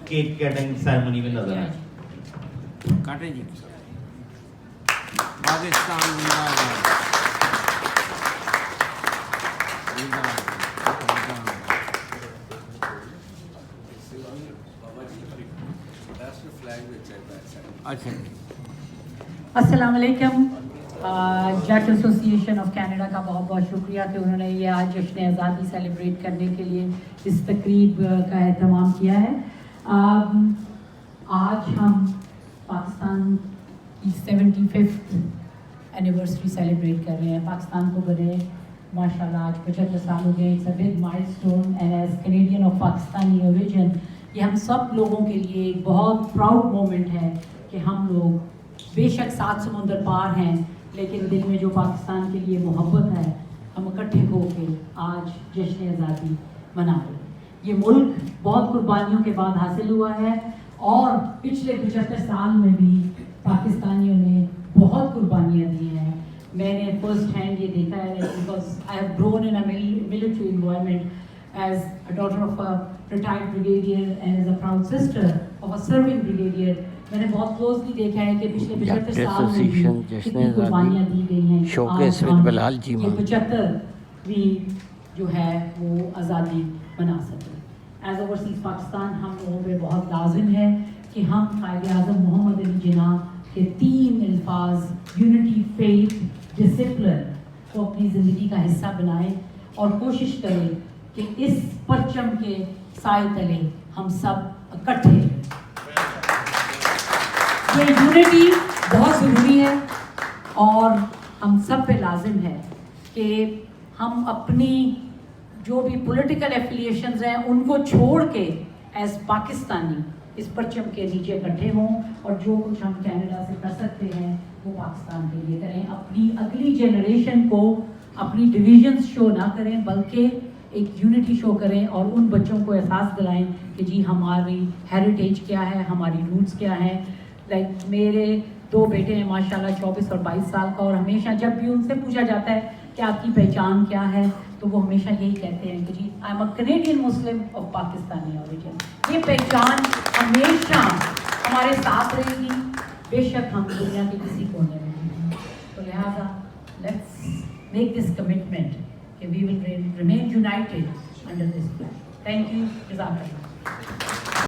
Cake cutting ceremony में नजर आए। काटे जी। पाकिस्तान जिंदाबाद। अच्छा। अस्सलाम वालेकुम। जट एसोसिएशन ऑफ कनाडा का बहुत बहुत शुक्रिया कि उन्होंने ये आज जश्न आज़ादी सेलिब्रेट करने के लिए इस तकरीब का एहतमाम किया है। आज हम पाकिस्तान की 75th एनिवर्सरी सेलिब्रेट कर रहे हैं। पाकिस्तान को बने माशाल्लाह आज 75 साल हो गए। It's a big milestone and as Canadian of Pakistani origin ये हम सब लोगों के लिए एक बहुत प्राउड मोमेंट है कि हम लोग बेशक 7 समुंदर पार हैं लेकिन दिल में जो पाकिस्तान के लिए मोहब्बत है हम इकट्ठे होकर आज जश्न आज़ादी मना रहे हैं। ये मुल्क बहुत कुर्बानियों के बाद हासिल हुआ है और पिछले 75 साल में भी पाकिस्तानियों ने बहुत कुर्बानियाँ दी हैं। मैंने फर्स्ट हैंड ये देखा है because I have grown in a military environment as a daughter of a retired brigadier and as a proud sister of a serving brigadier. मैंने बहुत क्लोजली देखा है कि पिछले 75 साल में भी कितनी कुर्बानियाँ दी गई हैं। शोकेस विद बिलाल जी ये 75वीं जो है वो आज़ादी मना सकें। एज ओवरसीज़ पाकिस्तान हम लोगों पे बहुत लाजिम है कि हम कायद आज़म मोहम्मद अली जिन्ना के 3 अल्फाज यूनिटी, फेथ, डिसिप्लिन को अपनी ज़िंदगी का हिस्सा बनाएं और कोशिश करें कि इस परचम के साए तले हम सब इकट्ठे रहें। ये यूनिटी बहुत ज़रूरी है और हम सब पे लाजिम है कि हम अपनी जो भी पॉलिटिकल एफिलिएशंस हैं उनको छोड़ के एज पाकिस्तानी इस परचम के नीचे इकट्ठे हों और जो कुछ हम कनाडा से कर सकते हैं वो पाकिस्तान के लिए करें। अपनी अगली जनरेशन को अपनी डिविजन्स शो ना करें बल्कि एक यूनिटी शो करें और उन बच्चों को एहसास दिलाएं कि जी हमारी हेरिटेज क्या है, हमारी रूट्स क्या हैं। लाइक मेरे 2 बेटे हैं माशाल्लाह 24 और 22 साल का और हमेशा जब भी उनसे पूछा जाता है कि आपकी पहचान क्या है तो वो हमेशा यही कहते हैं कि जी I am a Canadian Muslim of Pakistani origin. ये पहचान हमेशा हमारे साथ रहेगी बेशक हम दुनिया के किसी कोने में हैं। तो लिहाजा लेट्स मेक दिस कमिटमेंट कि we will remain united under this flag. Thank you. जज़ाकल्लाह।